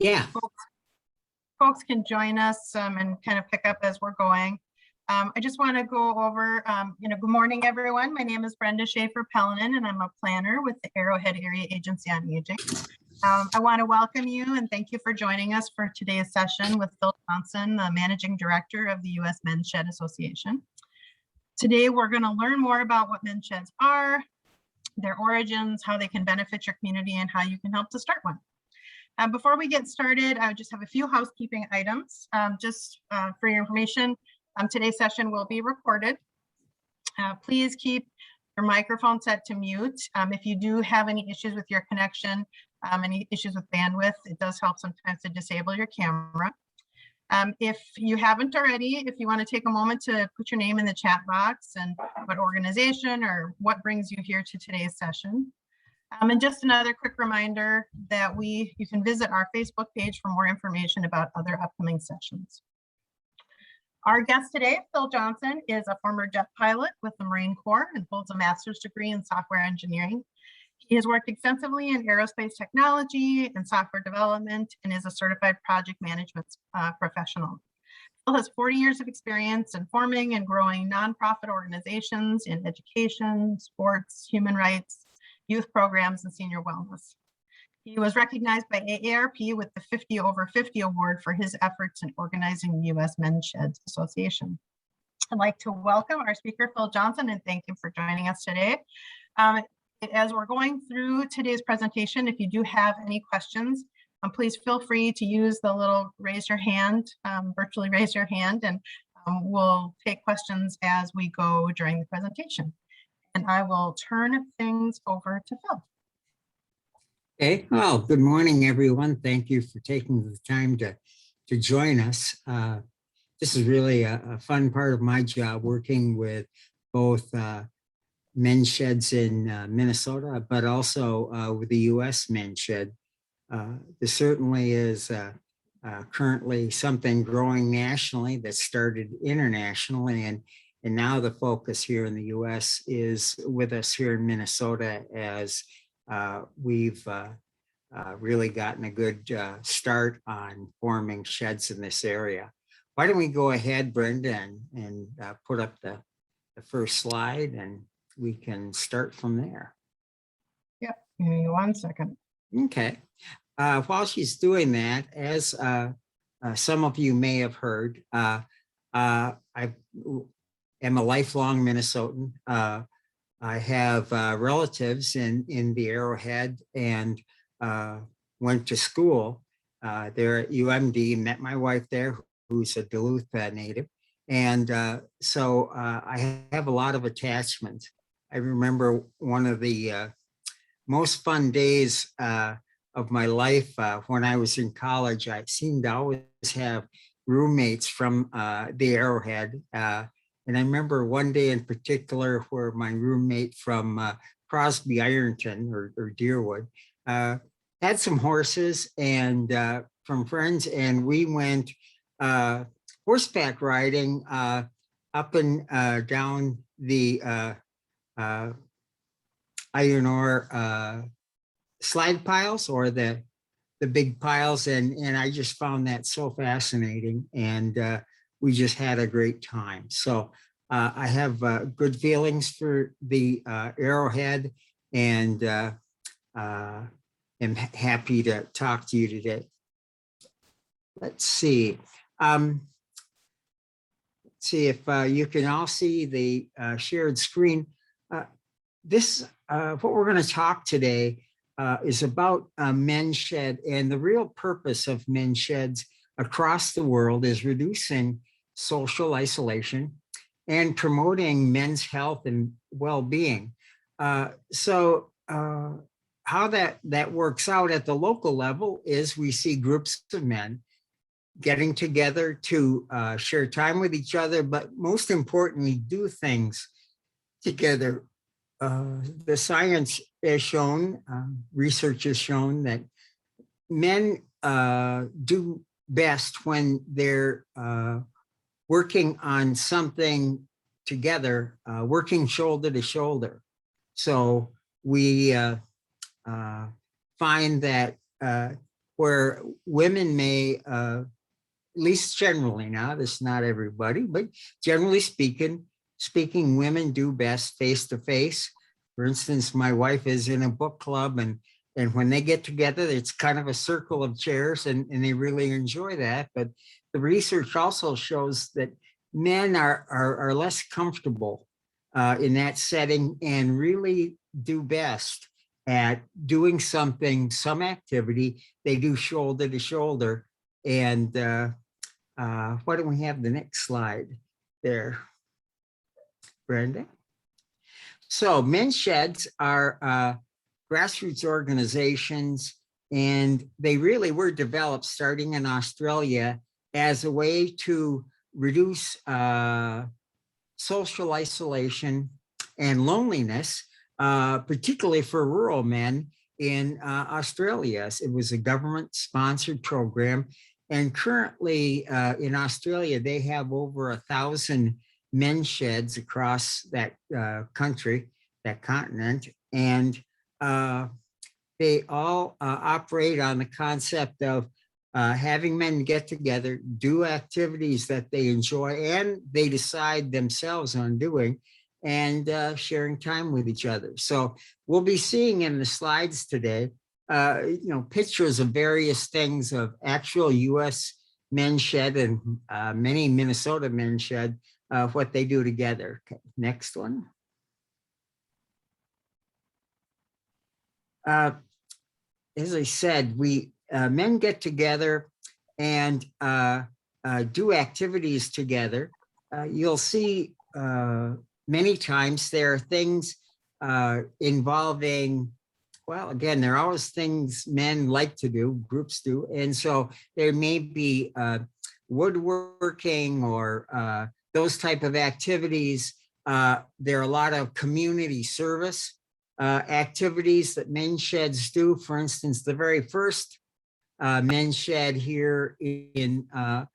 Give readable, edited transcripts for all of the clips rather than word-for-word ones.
Yeah. Folks can join us and kind of pick up as we're going. I just want to go over, good morning, everyone. My name is Brenda Schaefer-Pellenin, and I'm a planner with the Arrowhead Area Agency on Aging. I want to welcome you and thank you for joining us for today's session with Phil Johnson, the Managing Director of the U.S. Men's Shed Association. Today, we're going to learn more about what men's sheds are, their origins, how they can benefit your community, and how you can help to start one. Before we get started, I just have a few housekeeping items. For your information, today's session will be recorded. Please keep your microphone set to mute. If you do have any issues with your connection, any issues with bandwidth, it does help sometimes to disable your camera. If you haven't already, if you want to take a moment to put your name in the chat box and what organization or what brings you here to today's session. And just another quick reminder that you can visit our Facebook page for more information about other upcoming sessions. Our guest today, Phil Johnson, is a former jet pilot with the Marine Corps and holds a master's degree in software engineering. He has worked extensively in aerospace technology and software development and is a certified project management professional. Phil has 40 years of experience in forming and growing nonprofit organizations in education, sports, human rights, youth programs, and senior wellness. He was recognized by AARP with the 50 over 50 award for his efforts in organizing the U.S. Men's Shed Association. I'd like to welcome our speaker, Phil Johnson, and thank him for joining us today. As we're going through today's presentation, if you do have any questions, please feel free to use the little raise your hand, virtually raise your hand, and we'll take questions as we go during the presentation. And I will turn things over to Phil. Okay. Well, good morning, everyone. Thank you for taking the time to join us. This is really a fun part of my job, working with both men's sheds in Minnesota, but also with the U.S. Men's Shed. This certainly is currently something growing nationally that started internationally, and now the focus here in the U.S. is with us here in Minnesota, as we've really gotten a good start on forming sheds in this area. Why don't we go ahead, Brenda, and put up the first slide, and we can start from there. Yep, give me 1 second. Okay. While she's doing that, as some of you may have heard, I am a lifelong Minnesotan. I have relatives in the Arrowhead and went to school there at UMD, met my wife there, who's a Duluth native. And so I have a lot of attachment. I remember one of the most fun days of my life when I was in college. I seemed to always have roommates from the Arrowhead. And I remember one day in particular where my roommate from Crosby Ironton or Deerwood had some horses and from friends, and we went horseback riding up and down the iron ore slide piles, or the big piles, and I just found that so fascinating, and we just had a great time. So I have good feelings for the Arrowhead, and am happy to talk to you today. Let's see. Let's see if you can all see the shared screen. What we're going to talk today is about men's shed, and the real purpose of men's sheds across the world is reducing social isolation and promoting men's health and well-being. So how that works out at the local level is we see groups of men getting together to share time with each other, but most importantly, do things together. The science has shown, research has shown that men do best when they're working on something together, working shoulder to shoulder. So we find that where women may, at least generally now, this is not everybody, but generally speaking, women do best face to face. For instance, my wife is in a book club, and when they get together, it's kind of a circle of chairs, and they really enjoy that. But the research also shows that men are less comfortable in that setting and really do best at doing something, some activity they do shoulder to shoulder. And why don't we have the next slide there, Brenda? So men's sheds are grassroots organizations, and they really were developed starting in Australia as a way to reduce social isolation and loneliness, particularly for rural men in Australia. It was a government-sponsored program, and currently in Australia, they have over 1,000 men's sheds across that country, that continent, and they all operate on the concept of having men get together, do activities that they enjoy and they decide themselves on doing, and sharing time with each other. So we'll be seeing in the slides today, pictures of various things of actual U.S. men's shed and many Minnesota men's shed, what they do together. Okay, next one. As I said, men get together and do activities together. You'll see many times there are things involving, well, again, there are always things men like to do, groups do. And so there may be woodworking or those type of activities. There are a lot of community service activities that men's sheds do. For instance, the very first men's shed here in the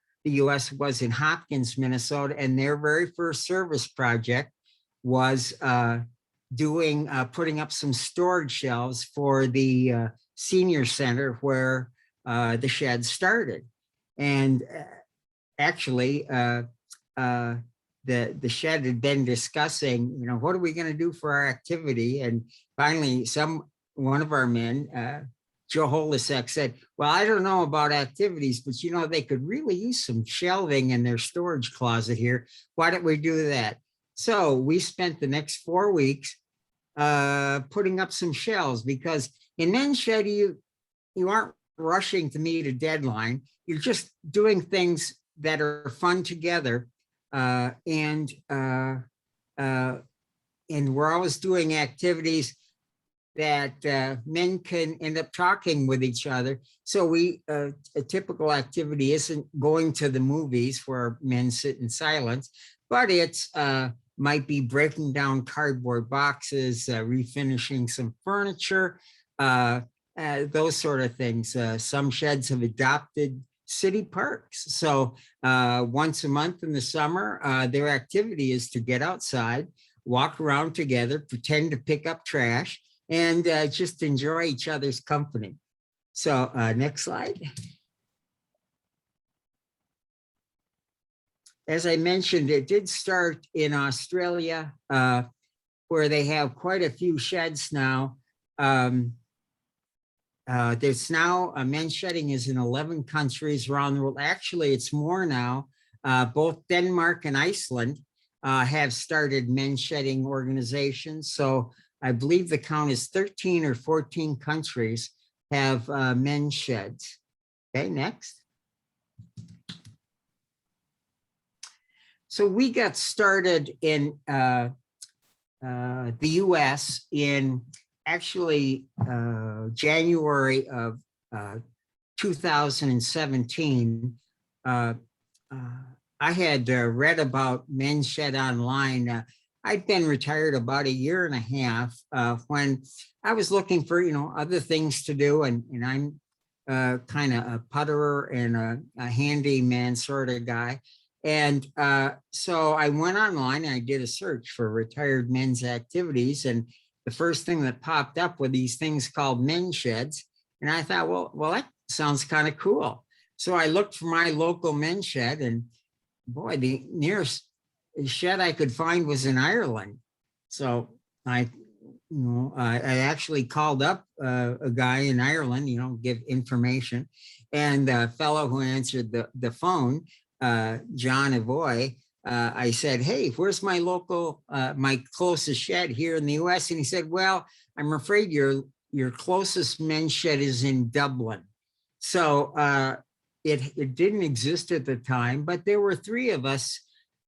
US was in Hopkins, Minnesota, and their very first service project was putting up some storage shelves for the senior center where the shed started. And actually, the shed had been discussing, what are we going to do for our activity? And finally, one of our men, Joe Holisek, said, well, I don't know about activities, but they could really use some shelving in their storage closet here. Why don't we do that? So we spent the next 4 weeks putting up some shelves, because in men's shed, you aren't rushing to meet a deadline. You're just doing things that are fun together. And we're always doing activities that men can end up talking with each other. So a typical activity isn't going to the movies where men sit in silence, but it's might be breaking down cardboard boxes, refinishing some furniture, those sort of things. Some sheds have adopted city parks. So once a month in the summer, their activity is to get outside, walk around together, pretend to pick up trash, and just enjoy each other's company. So next slide. As I mentioned, it did start in Australia, where they have quite a few sheds now. There's now men's shedding is in 11 countries around the world. Actually, it's more now. Both Denmark and Iceland have started men's shedding organizations. So I believe the count is 13 or 14 countries have men's sheds. Okay, next. So we got started in the US in actually January of 2017. I had read about men's shed online. I'd been retired about 1.5 years when I was looking for, other things to do. And I'm kind of a putterer and a handyman sort of guy. And so I went online and I did a search for retired men's activities. And the first thing that popped up were these things called men's sheds. And I thought, well, sounds kind of cool. So I looked for my local men's shed, and boy, the nearest shed I could find was in Ireland. So I actually called up a guy in Ireland, give information. And the fellow who answered the phone, John Avoy, I said, hey, where's my local, my closest shed here in the US? And he said, well, I'm afraid your closest men's shed is in Dublin. So it didn't exist at the time, but there were 3 of us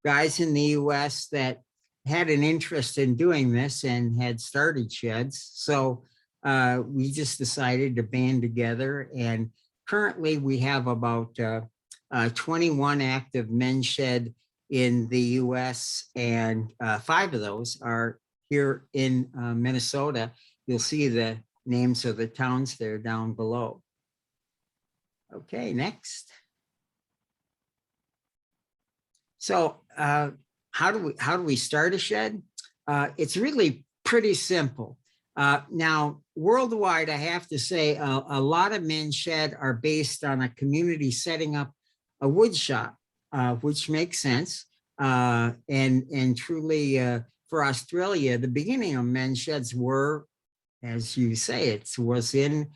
guys in the US that had an interest in doing this and had started sheds. So we just decided to band together, and currently we have about 21 active men's shed in the US, and 5 of those are here in Minnesota. You'll see the names of the towns there down below. Okay, next. So how do we start a shed? It's really pretty simple. Now, worldwide, I have to say a lot of men's shed are based on a community setting up a wood shop, which makes sense. And truly, for Australia, the beginning of men's sheds were, as you say, it was in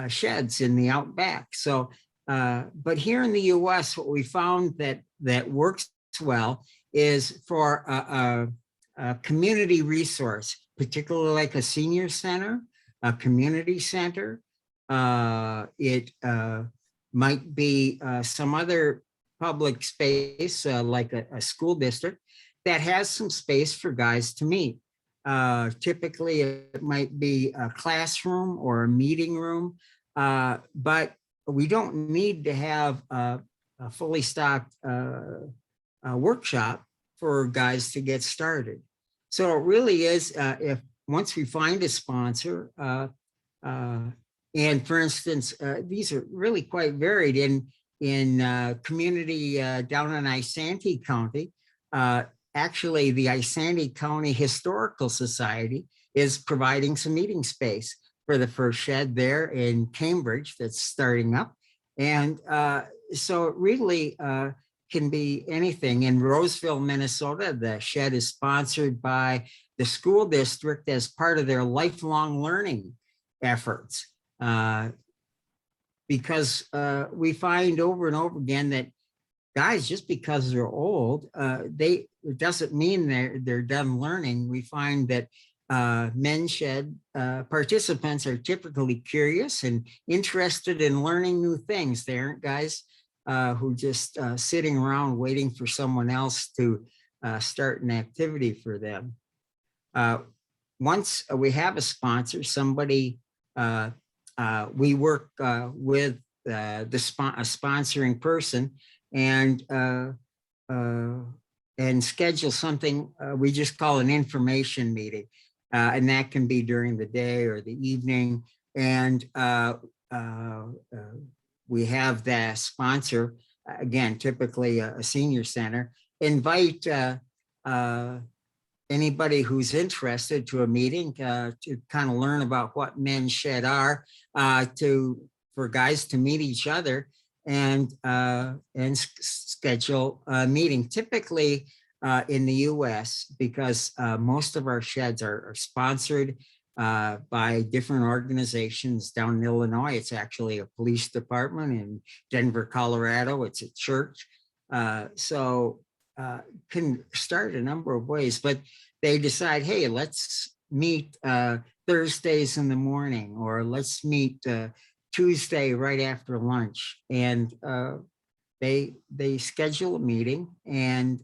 sheds in the outback. So, but here in the US, what we found that works well is for a community resource, particularly like a senior center, a community center. It might be some other public space like a school district that has some space for guys to meet. Typically, it might be a classroom or a meeting room, but we don't need to have a fully stocked workshop for guys to get started. So it really is, if once we find a sponsor, and for instance, these are really quite varied in community down in Isanti County. Actually, the Isanti County Historical Society is providing some meeting space for the first shed there in Cambridge that's starting up. And so it really can be anything. In Roseville, Minnesota, the shed is sponsored by the school district as part of their lifelong learning efforts. Because we find over and over again that guys, just because they're old, it doesn't mean they're done learning. We find that men's shed participants are typically curious and interested in learning new things. They aren't guys who just sitting around waiting for someone else to start an activity for them. Once we have a sponsor, somebody, we work with a sponsoring person and schedule something we just call an information meeting. And that can be during the day or the evening. And we have the sponsor, again, typically a senior center, invite anybody who's interested to a meeting to kind of learn about what men's shed are, for guys to meet each other and schedule a meeting. Typically in the US, because most of our sheds are sponsored by different organizations. Down in Illinois, it's actually a police department. In Denver, Colorado, it's a church. So can start a number of ways, but they decide, hey, let's meet Thursdays in the morning, or let's meet Tuesday right after lunch. And they schedule a meeting and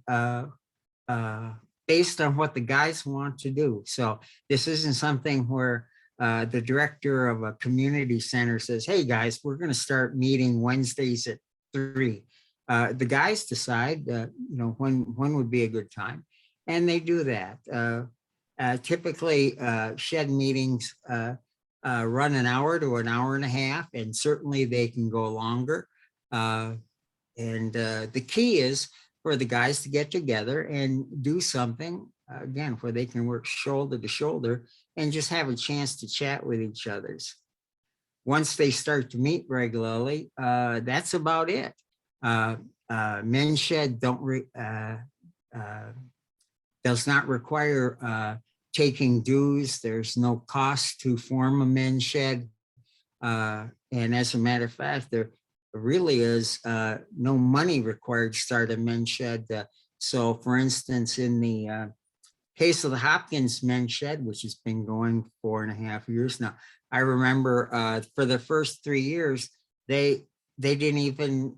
based on what the guys want to do. So this isn't something where the director of a community center says, hey guys, we're going to start meeting Wednesdays at 3. The guys decide, when would be a good time, and they do that. Typically, shed meetings run an hour to an hour and a half, and certainly they can go longer. And the key is for the guys to get together and do something, again, where they can work shoulder to shoulder and just have a chance to chat with each other. once they start to meet regularly, that's about it. Men's Shed does not require taking dues. There's no cost to form a men's shed. And as a matter of fact, there really is no money required to start a men's shed. So for instance, in the case of the Hopkins Men's Shed, which has been going 4.5 years now, I remember for the first 3 years, they didn't even,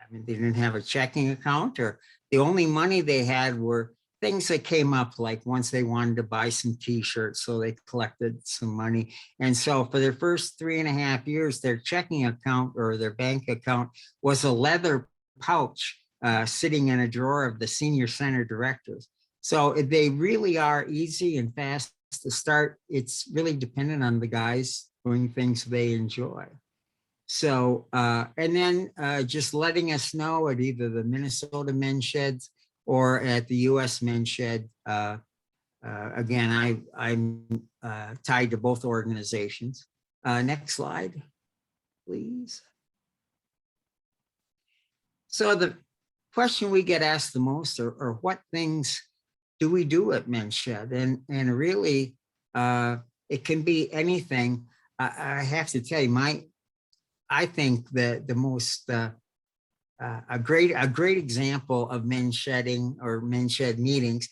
I mean, they didn't have a checking account, or the only money they had were things that came up, like once they wanted to buy some t-shirts, so they collected some money. And so for their first 3.5 years, their checking account or their bank account was a leather pouch sitting in a drawer of the senior center directors. So they really are easy and fast to start. It's really dependent on the guys doing things they enjoy. So, and then just letting us know at either the Minnesota Men's Sheds or at the US Men's Shed. Again, I'm tied to both organizations. Next slide, please. So the question we get asked the most are what things do we do at Men's Shed? And really, it can be anything. I have to tell you, I think that the most a great example of men's shedding or men's shed meetings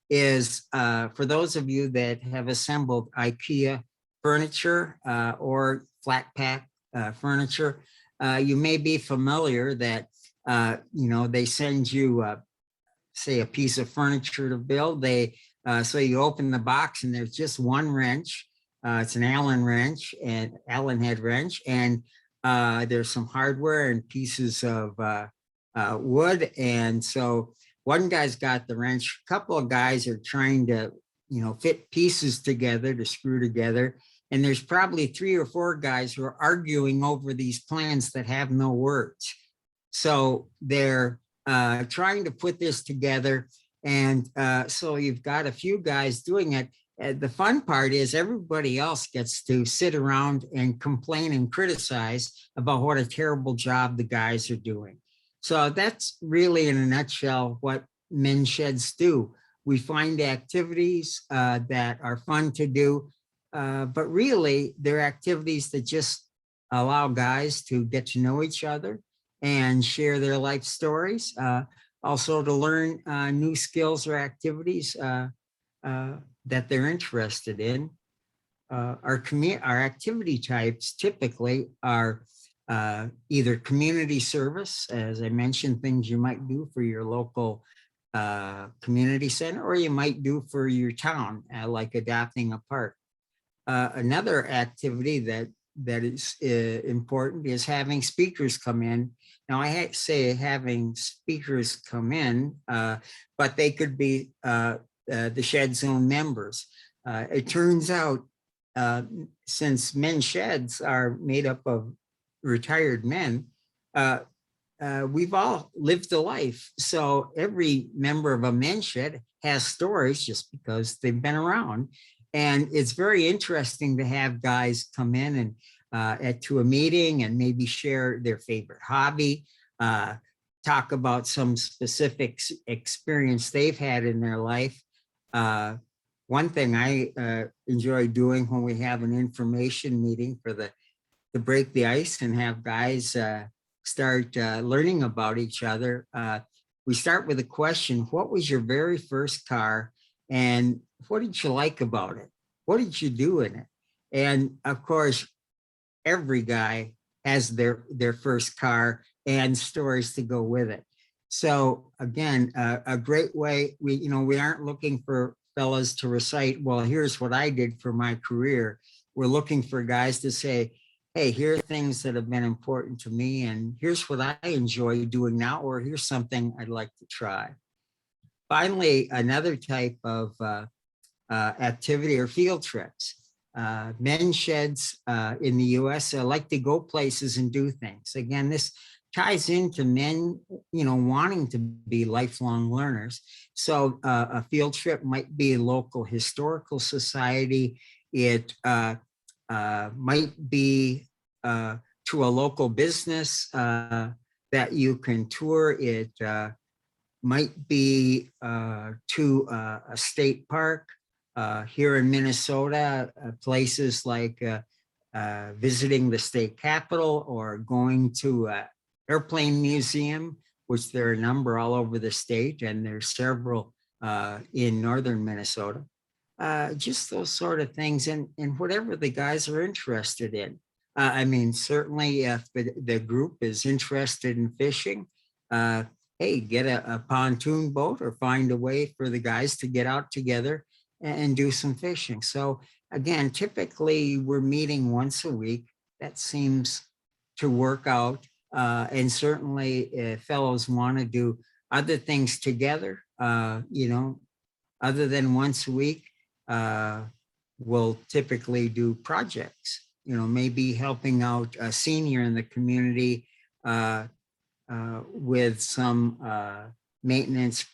is for those of you that have assembled IKEA furniture or flat pack furniture. You may be familiar that they send you say a piece of furniture to build. So you open the box and there's just one wrench. It's an Allen head wrench, and there's some hardware and pieces of wood. And so one guy's got the wrench. A couple of guys are trying to, fit pieces together to screw together. And there's probably 3 or 4 guys who are arguing over these plans that have no words. So they're trying to put this together. And so you've got a few guys doing it. The fun part is everybody else gets to sit around and complain and criticize about what a terrible job the guys are doing. So that's really, in a nutshell, what men's sheds do. We find activities that are fun to do, but really they're activities that just allow guys to get to know each other and share their life stories. Also to learn new skills or activities that they're interested in. Our activity types typically are either community service, as I mentioned, things you might do for your local community center, or you might do for your town, like adopting a park. Another activity that is important is having speakers come in. Now, I say having speakers come in, but they could be the Shed's own members. It turns out, since men's sheds are made up of retired men, we've all lived a life. So every member of a men's shed has stories just because they've been around. And it's very interesting to have guys come in and to a meeting and maybe share their favorite hobby, talk about some specific experience they've had in their life. One thing I enjoy doing when we have an information meeting to break the ice and have guys start learning about each other. We start with a question: what was your very first car, and what did you like about it? What did you do in it? And of course, every guy has their first car and stories to go with it. So again, a great way, we aren't looking for fellas to recite, well, here's what I did for my career. We're looking for guys to say, hey, here are things that have been important to me, and here's what I enjoy doing now, or here's something I'd like to try. Finally, another type of activity are field trips. Men's sheds in the US like to go places and do things. Again, this ties into men, wanting to be lifelong learners. So a field trip might be a local historical society. It might be to a local business that you can tour. It might be to a state park here in Minnesota, places like visiting the state capitol or going to an airplane museum, which there are a number all over the state, and there's several in northern Minnesota. Just those sort of things, and whatever the guys are interested in. I mean, certainly if the group is interested in fishing, hey, get a pontoon boat or find a way for the guys to get out together and do some fishing. So again, typically we're meeting once a week. That seems to work out. And certainly if fellows want to do other things together, you know, other than once a week, we'll typically do projects, you know, maybe helping out a senior in the community with some maintenance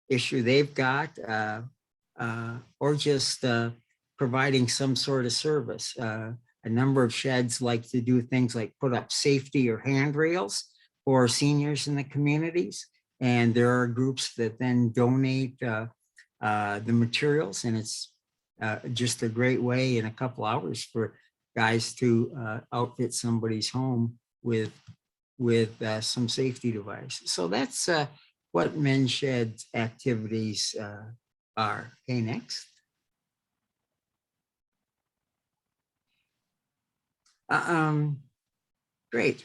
issue they've got, or just providing some sort of service. A number of sheds like to do things like put up safety or handrails for seniors in the communities. And there are groups that then donate the materials, and it's just a great way in a couple hours for guys to outfit somebody's home with some safety device. So that's what Men's Shed activities are. Okay, next. Great.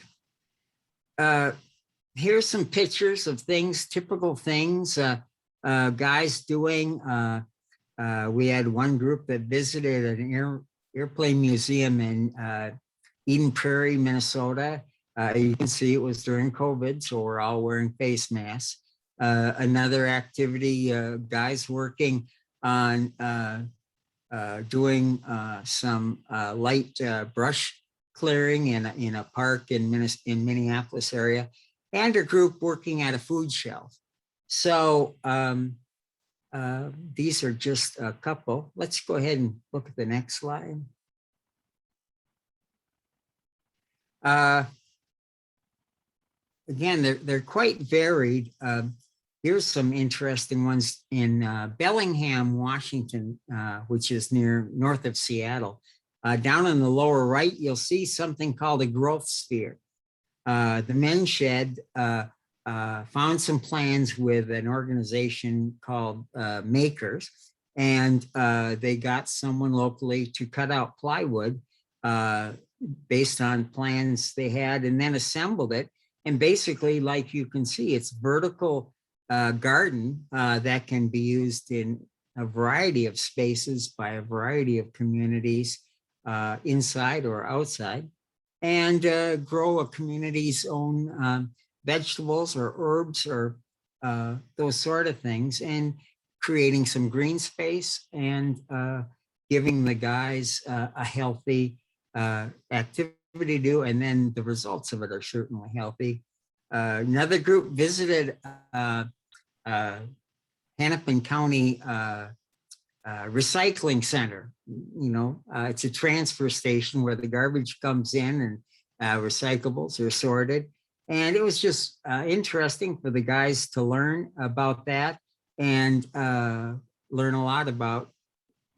Here's some pictures of things, typical things guys doing. We had one group that visited an airplane museum in Eden Prairie, Minnesota. You can see it was during COVID, so we're all wearing face masks. Another activity, guys working on doing some light brush clearing in a park in Minneapolis area, and a group working at a food shelf. So these are just a couple. Let's go ahead and look at the next slide. Again, they're quite varied. Here's some interesting ones in Bellingham, Washington, which is north of Seattle. Down in the lower right, you'll see something called a growth sphere. The Men's Shed found some plans with an organization called Makers, and they got someone locally to cut out plywood based on plans they had, and then assembled it. And basically, like you can see, it's vertical garden that can be used in a variety of spaces by a variety of communities, inside or outside, and grow a community's own vegetables or herbs or those sort of things, and creating some green space and giving the guys a healthy activity to do, and then the results of it are certainly healthy. Another group visited Hennepin County recycling center. You know, it's a transfer station where the garbage comes in and recyclables are sorted. And it was just interesting for the guys to learn about that and learn a lot about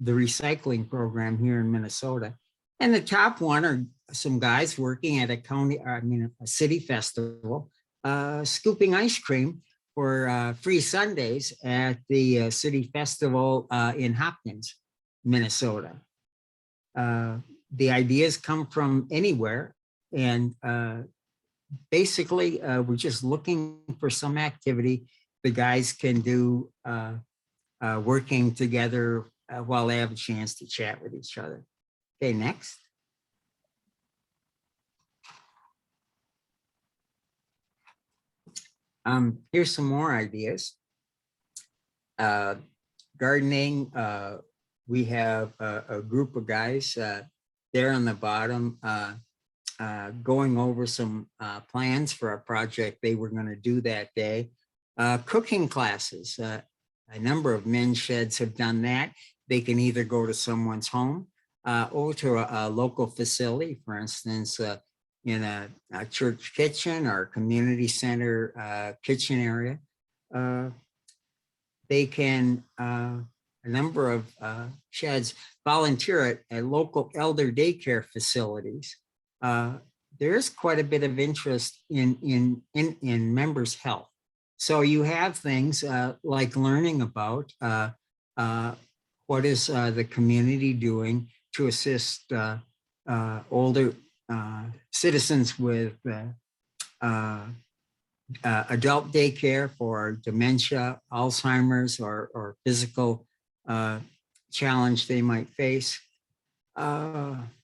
the recycling program here in Minnesota. And the top one are some guys working at a city festival, scooping ice cream for free Sundays at the city festival in Hopkins, Minnesota. The ideas come from anywhere, and basically we're just looking for some activity the guys can do working together while they have a chance to chat with each other. Okay, next. Here's some more ideas. Gardening, we have a group of guys there on the bottom going over some plans for a project they were going to do that day. Cooking classes, a number of men's sheds have done that. They can either go to someone's home over to a local facility, for instance, in a church kitchen or community center kitchen area. They can, a number of sheds, volunteer at local elder daycare facilities. There's quite a bit of interest in members' health. So you have things like learning about what is the community doing to assist older citizens with adult daycare for dementia, Alzheimer's, or physical challenge they might face.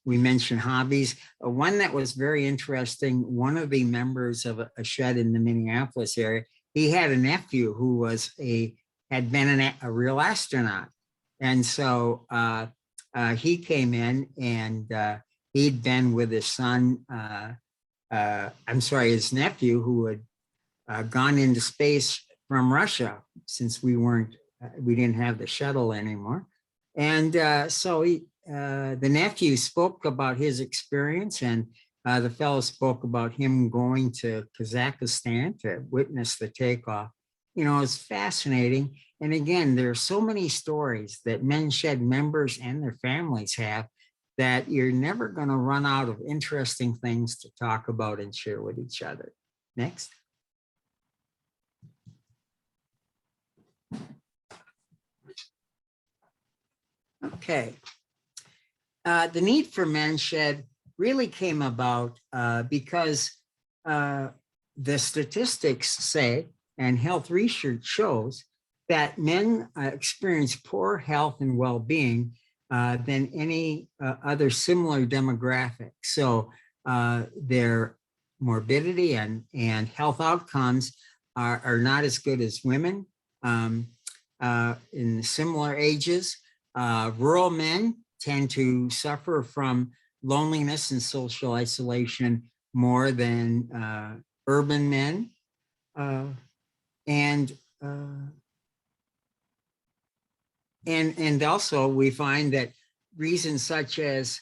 We mentioned hobbies. One that was very interesting, one of the members of a shed in the Minneapolis area, he had a nephew who had been a real astronaut. And so he came in and he'd been with his son, his nephew, who had gone into space from Russia, since we didn't have the shuttle anymore. And so the nephew spoke about his experience, and the fellow spoke about him going to Kazakhstan to witness the takeoff. You know, it's fascinating. And again, there are so many stories that Men's Shed members and their families have that you're never going to run out of interesting things to talk about and share with each other. Next. Okay. The need for Men's Shed really came about because the statistics say, and health research shows, that men experience poor health and well-being than any other similar demographic. So their morbidity and health outcomes are not as good as women in similar ages. Rural men tend to suffer from loneliness and social isolation more than urban men. And also we find that reasons such as,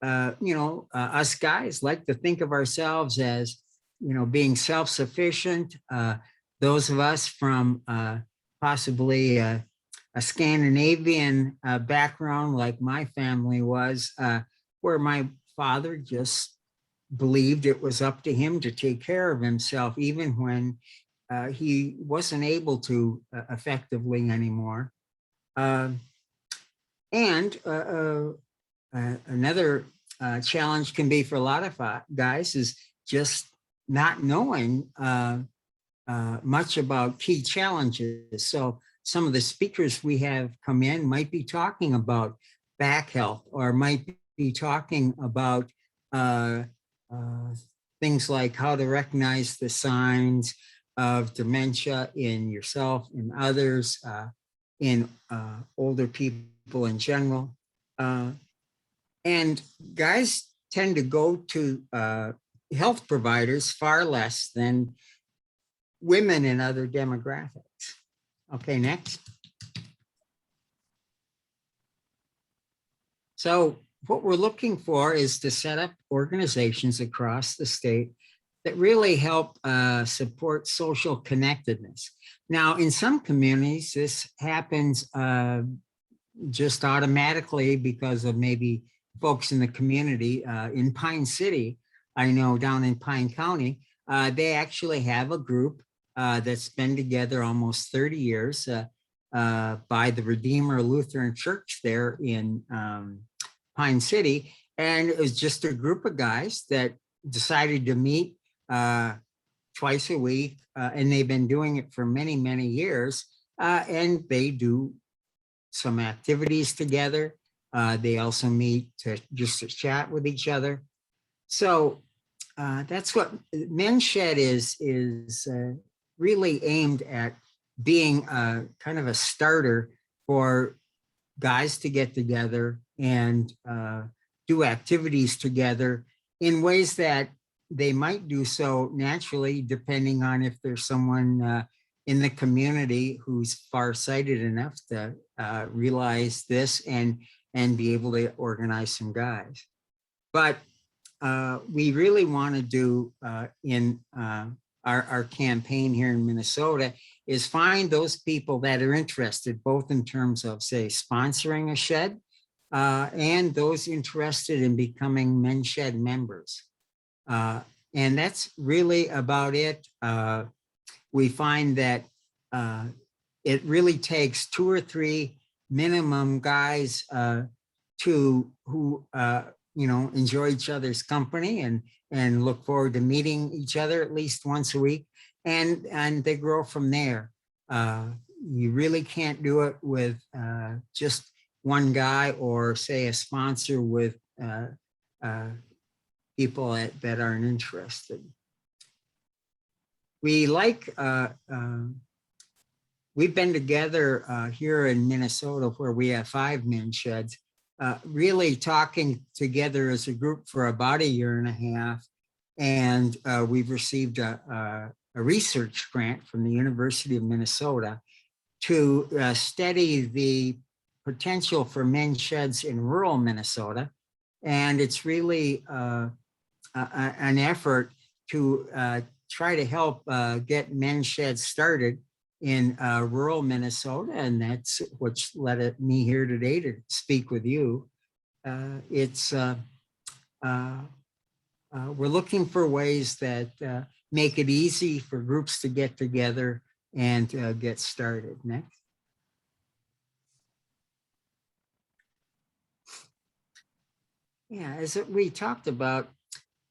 us guys like to think of ourselves as, being self-sufficient. Those of us from possibly a Scandinavian background, like my family was, where my father just believed it was up to him to take care of himself, even when he wasn't able to effectively anymore. Another challenge can be for a lot of guys is just not knowing much about key challenges. So some of the speakers we have come in might be talking about back health, or might be talking about things like how to recognize the signs of dementia in yourself and others, in older people in general. And guys tend to go to health providers far less than women in other demographics. Okay, next. So what we're looking for is to set up organizations across the state that really help support social connectedness. Now, in some communities, this happens just automatically because of maybe folks in the community. In Pine City, I know down in Pine County, they actually have a group that's been together almost 30 years by the Redeemer Lutheran Church there in Pine City. And it was just a group of guys that decided to meet twice a week, and they've been doing it for many, many years. And they do some activities together. They also meet to chat with each other. So that's what Men's Shed is really aimed at, being kind of a starter for guys to get together and do activities together in ways that they might do so naturally, depending on if there's someone in the community who's farsighted enough to realize this and and be able to organize some guys. But we really want to do in our campaign here in Minnesota is find those people that are interested, both in terms of, say, sponsoring a shed and those interested in becoming Men's Shed members. And that's really about it. We find that it really takes 2 or 3 minimum guys who enjoy each other's company and look forward to meeting each other at least once a week, and they grow from there. You really can't do it with just one guy, or say a sponsor with people that aren't interested. We we've been together here in Minnesota, where we have 5 men's sheds, really talking together as a group for about 1.5 years. And we've received a research grant from the University of Minnesota to study the potential for men's sheds in rural Minnesota. And it's really an effort to try to help get men's sheds started in rural Minnesota, and that's what's led me here today to speak with you. We're looking for ways that make it easy for groups to get together and get started. Next. Yeah, as we talked about,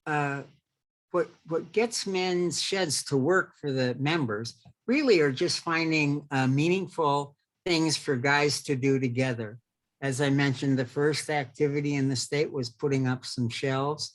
what gets men's sheds to work for the members really are just finding meaningful things for guys to do together. As I mentioned, the first activity in the state was putting up some shelves.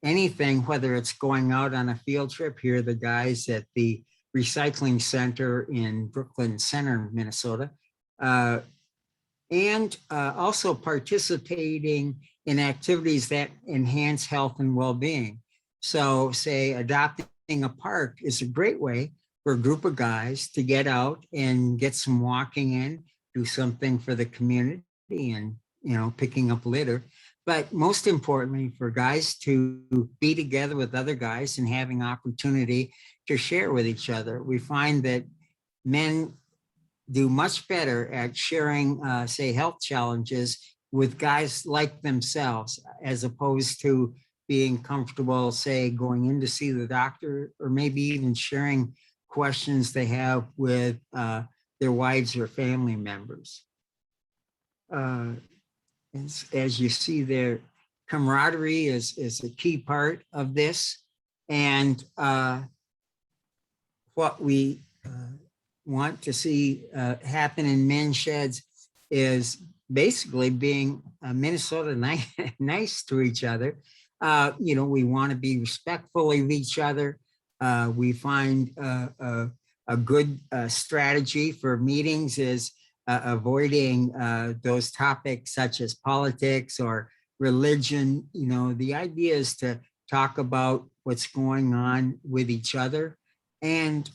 Anything, whether it's going out on a field trip, here the guys at the recycling center in Brooklyn Center, Minnesota, and also participating in activities that enhance health and well-being. So, say, adopting a park is a great way for a group of guys to get out and get some walking in, do something for the community, and picking up litter. But most importantly, for guys to be together with other guys and having opportunity to share with each other. We find that men do much better at sharing, say, health challenges with guys like themselves, as opposed to being comfortable, say, going in to see the doctor, or maybe even sharing questions they have with their wives or family members. As you see there, camaraderie is a key part of this. And what we want to see happen in men's sheds is basically being Minnesota nice to each other. We want to be respectful of each other. We find a good strategy for meetings is avoiding those topics such as politics or religion. The idea is to talk about what's going on with each other and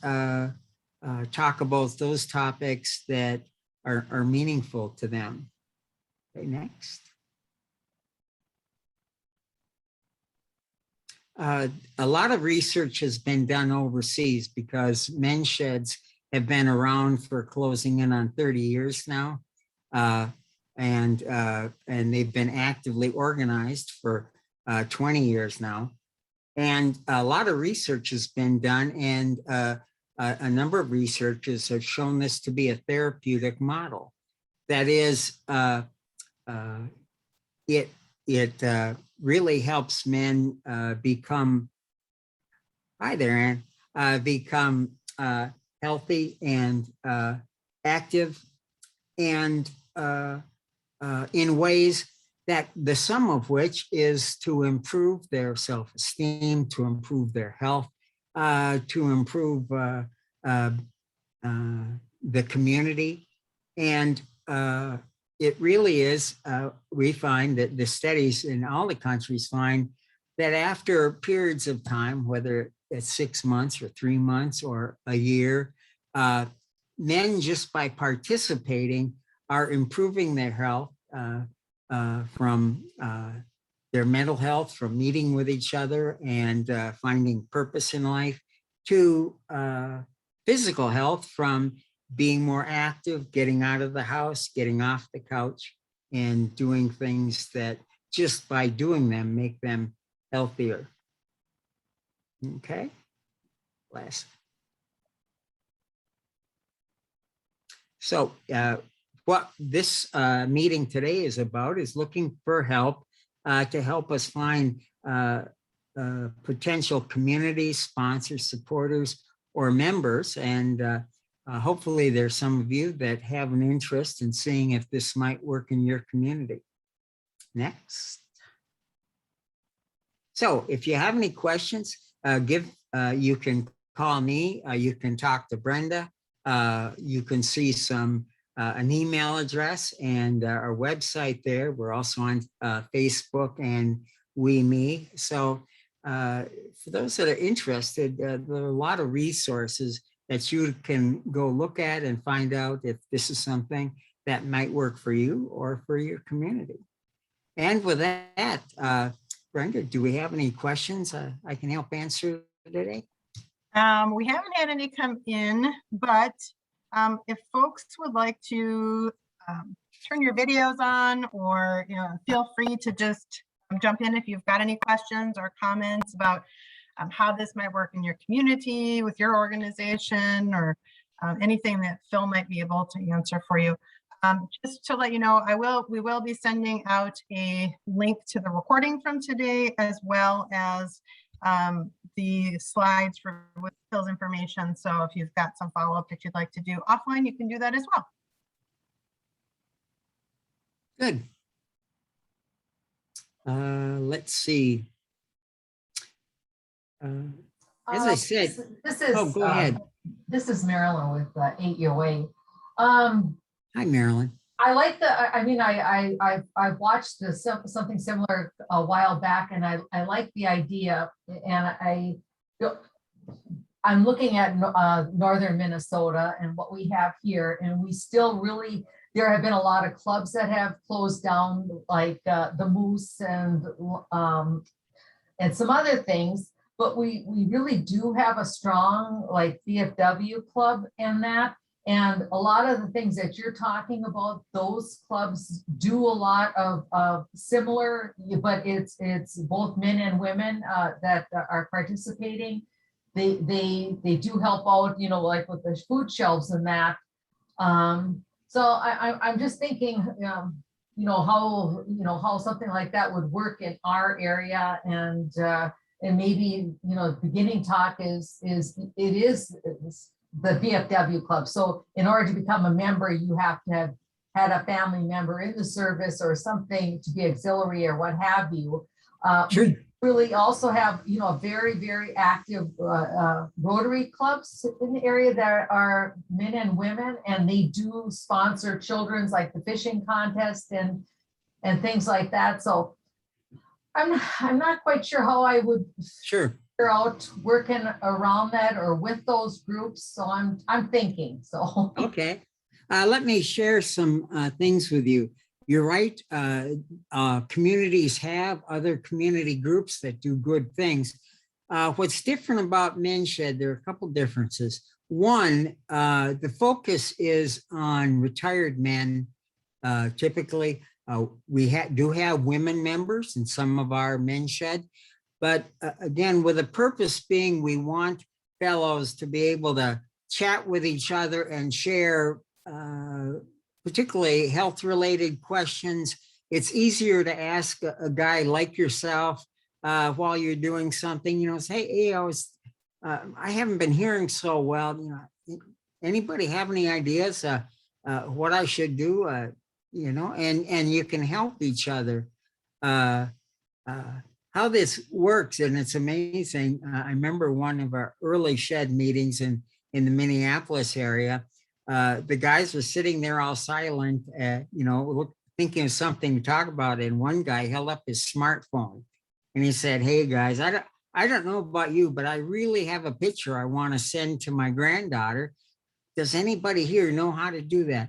talk about those topics that are meaningful to them. Okay, next. A lot of research has been done overseas because men's sheds have been around for closing in on 30 years now. And they've been actively organized for 20 years now. And a lot of research has been done, and a number of researchers have shown this to be a therapeutic model. That is, it really helps men become, hi there, Ann, become healthy and active, and in ways that the sum of which is to improve their self-esteem, to improve their health, to improve the community. And it really is, we find that the studies in all the countries find that after periods of time, whether it's 6 months or 3 months or a year, men, just by participating, are improving their health from their mental health, from meeting with each other and finding purpose in life, to physical health from being more active, getting out of the house, getting off the couch, and doing things that just by doing them make them healthier. Okay, last. So what this meeting today is about is looking for help to help us find potential community sponsors, supporters, or members. And hopefully there's some of you that have an interest in seeing if this might work in your community. Next. So if you have any questions, you can call me, you can talk to Brenda, you can see an email address and our website there. We're also on Facebook and Me. So for those that are interested, there are a lot of resources that you can go look at and find out if this is something that might work for you or for your community. And with that, Brenda, do we have any questions I can help answer today? We haven't had any come in, but if folks would like to turn your videos on, or feel free to just jump in if you've got any questions or comments about how this might work in your community, with your organization, or anything that Phil might be able to answer for you. Just to let you know, we will be sending out a link to the recording from today, as well as the slides with Phil's information. So if you've got some follow-up that you'd like to do offline, you can do that as well. Good. Let's see. As I said, this is, go ahead. This is Marilyn with 8UA. Hi, Marilyn. I like I've watched something similar a while back, and I like the idea, and I'm looking at northern Minnesota and what we have here, and we still there have been a lot of clubs that have closed down, like the Moose and some other things, but we really do have a strong like VFW club in that. And a lot of the things that you're talking about, those clubs do a lot of similar, but it's both men and women that are participating. They do help out, like with the food shelves and that. So I'm just thinking, how something like that would work in our area, and maybe the beginning talk is the VFW club. So in order to become a member, you have to have had a family member in the service or something to be auxiliary or what have you. Sure. We really also have, very, very active Rotary clubs in the area that are men and women, and they do sponsor children's, like the fishing contest and things like that. So I'm not quite sure how I would out working around that or with those groups. So I'm thinking, so. Okay. Let me share some things with you. You're right. Communities have other community groups that do good things. What's different about Men's Shed, there are a couple differences. One, the focus is on retired men. Typically, we do have women members in some of our Men's Shed. But again, with the purpose being, we want fellows to be able to chat with each other and share particularly health-related questions. It's easier to ask a guy like yourself while you're doing something, say, hey, I haven't been hearing so well. Anybody have any ideas what I should do? And you can help each other. How this works, and it's amazing. I remember one of our early shed meetings in the Minneapolis area. The guys were sitting there all silent, thinking of something to talk about. And one guy held up his smartphone and he said, hey guys, I don't know about you, but I really have a picture I want to send to my granddaughter. does anybody here know how to do that?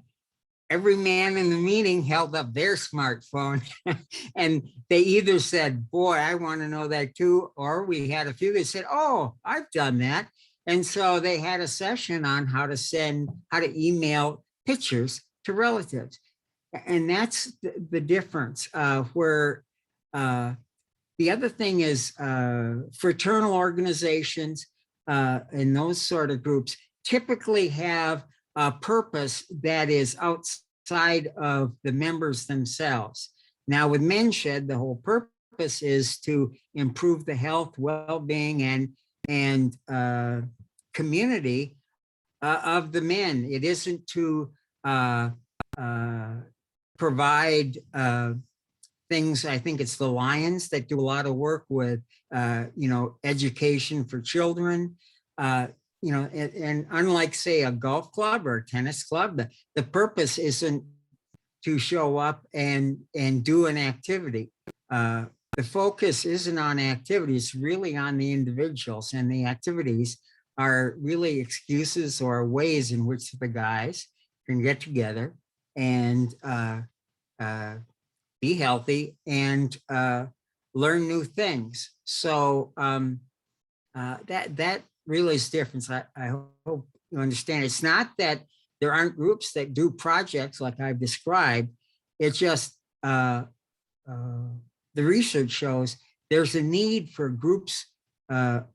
Every man in the meeting held up their smartphone and they either said, boy, I want to know that too. Or we had a few that said, oh, I've done that. And so they had a session on how to email pictures to relatives. And that's the difference where the other thing is fraternal organizations and those sort of groups typically have a purpose that is outside of the members themselves. Now with Men's Shed, the whole purpose is to improve the health, well-being, and community of the men. It isn't to provide things. I think it's the Lions that do a lot of work with, education for children. And unlike, say, a golf club or a tennis club, the purpose isn't to show up and do an activity. The focus isn't on activities, it's really on the individuals, and the activities are really excuses or ways in which the guys can get together and be healthy and learn new things. So that really is different. I hope you understand. It's not that there aren't groups that do projects like I've described. It's just the research shows there's a need for groups of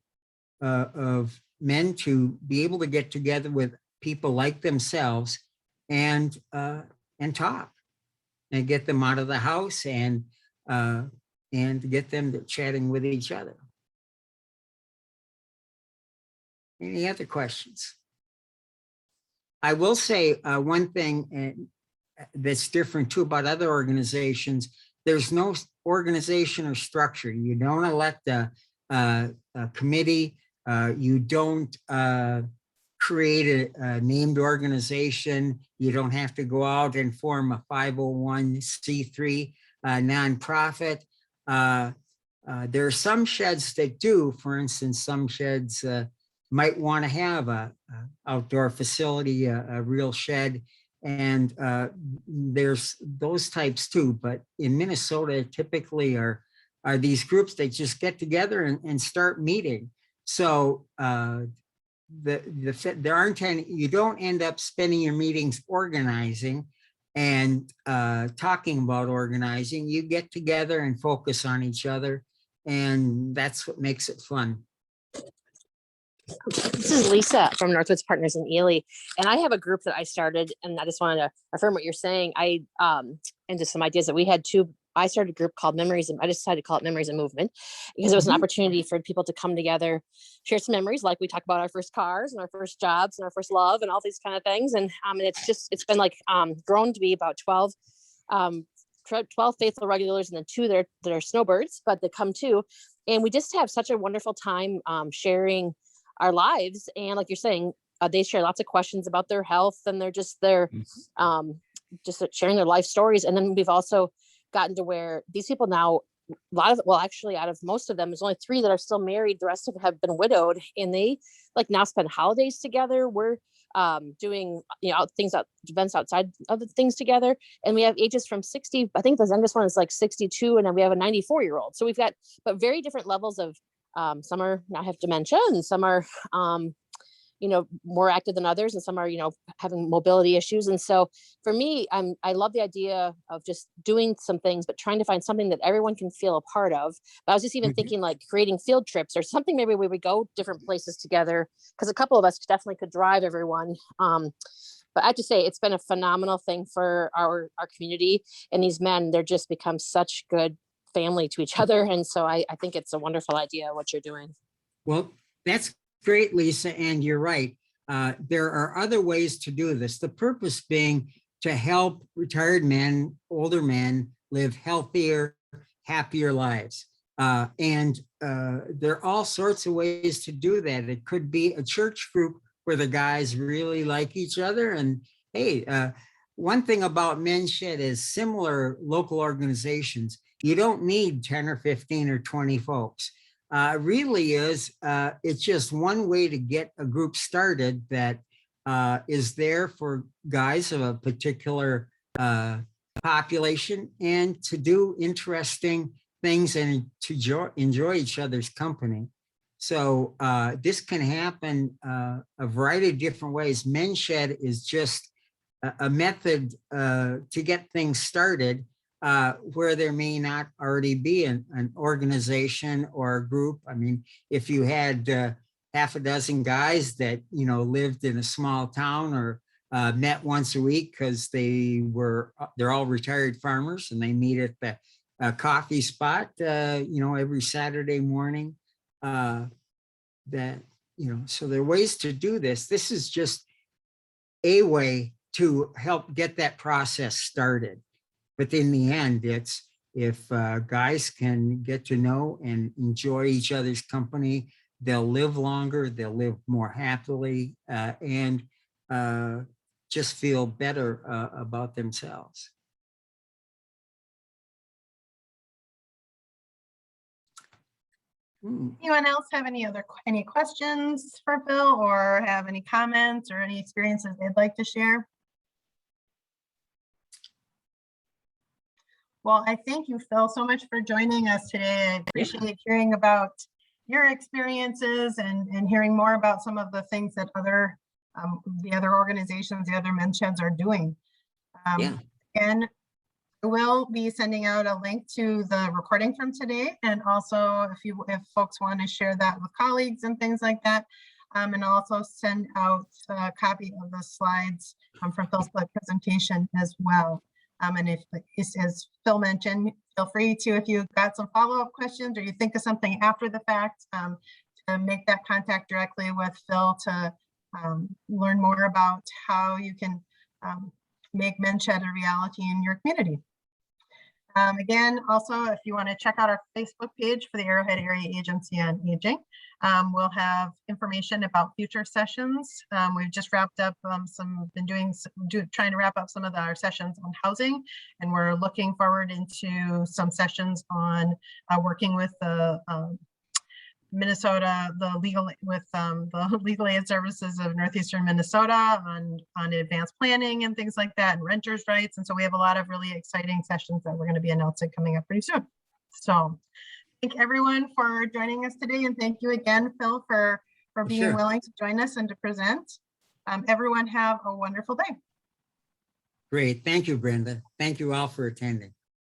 men to be able to get together with people like themselves and talk and get them out of the house and get them to chatting with each other. Any other questions? I will say one thing that's different too about other organizations. There's no organization or structure. You don't elect a committee. You don't create a named organization. You don't have to go out and form a 501c3 nonprofit. There are some sheds that do. For instance, some sheds might want to have a outdoor facility, a real shed, and there's those types too. But in Minnesota, typically are these groups that just get together and start meeting. So there aren't any. You don't end up spending your meetings organizing and talking about organizing. You get together and focus on each other, and that's what makes it fun. This is Lisa from Northwoods Partners in Ely, and I have a group that I started, and I just wanted to affirm what you're saying. And just some ideas that we had too. I started a group called Memories, and I just decided to call it Memories and Movement because it was an opportunity for people to come together, share some memories, like we talk about our first cars and our first jobs and our first love and all these kind of things. And it's been like grown to be about 12 faithful regulars, and then 2 that are snowbirds, but they come too. And we just have such a wonderful time sharing our lives. And like you're saying, they share lots of questions about their health, and they're just sharing their life stories. And then we've also gotten to where these people now, out of most of them, there's only 3 that are still married. The rest of them have been widowed, and they like now spend holidays together. We're doing events outside of the things together, and we have ages from 60. I think the youngest one is like 62, and then we have a 94-year-old. So we've got but very different levels of some are now have dementia, and some are more active than others, and some are having mobility issues. And so for me, I love the idea of just doing some things, but trying to find something that everyone can feel a part of. But I was just even thinking like creating field trips or something, maybe where we go different places together, because a couple of us definitely could drive everyone. But I have to say, it's been a phenomenal thing for our community, and these men, they're just become such good family to each other. And so I think it's a wonderful idea what you're doing. Well, that's great, Lisa, and you're right. There are other ways to do this. The purpose being to help retired men, older men live healthier, happier lives. And there are all sorts of ways to do that. It could be a church group where the guys really like each other. And hey, one thing about Men's Shed is similar local organizations. You don't need 10 or 15 or 20 folks. Really is, it's just one way to get a group started that is there for guys of a particular population and to do interesting things and to enjoy each other's company. So this can happen a variety of different ways. Men's Shed is just a method to get things started where there may not already be an organization or a group. I mean, if you had half a dozen guys that, you know, lived in a small town or met once a week because they're all retired farmers and they meet at the coffee spot, you know, every Saturday morning. That, you know, so there are ways to do this. This is just a way to help get that process started. But in the end, it's if guys can get to know and enjoy each other's company, they'll live longer, they'll live more happily, and just feel better about themselves. Anyone else have any questions for Phil, or have any comments or any experiences they'd like to share? Well, I thank you, Phil, so much for joining us today. I appreciate hearing about your experiences and hearing more about some of the things that the other organizations, the other men's sheds are doing. And I will be sending out a link to the recording from today, and also if folks want to share that with colleagues and things like that, and also send out a copy of the slides from Phil's presentation as well. And if, as Phil mentioned, feel free to, if you've got some follow-up questions or you think of something after the fact, to make that contact directly with Phil to learn more about how you can make Men's Shed a reality in your community. Again, also, if you want to check out our Facebook page for the Arrowhead Area Agency on Aging, we'll have information about future sessions. We've just wrapped up trying to wrap up some of our sessions on housing, and we're looking forward into some sessions on working with the Minnesota, the legal aid services of Northeastern Minnesota on advanced planning and things like that, and renters' rights. And so we have a lot of really exciting sessions that we're going to be announcing coming up pretty soon. So thank everyone for joining us today. And thank you again, Phil, for being willing to join us and to present. Everyone have a wonderful day. Great. Thank you, Brenda. Thank you all for attending.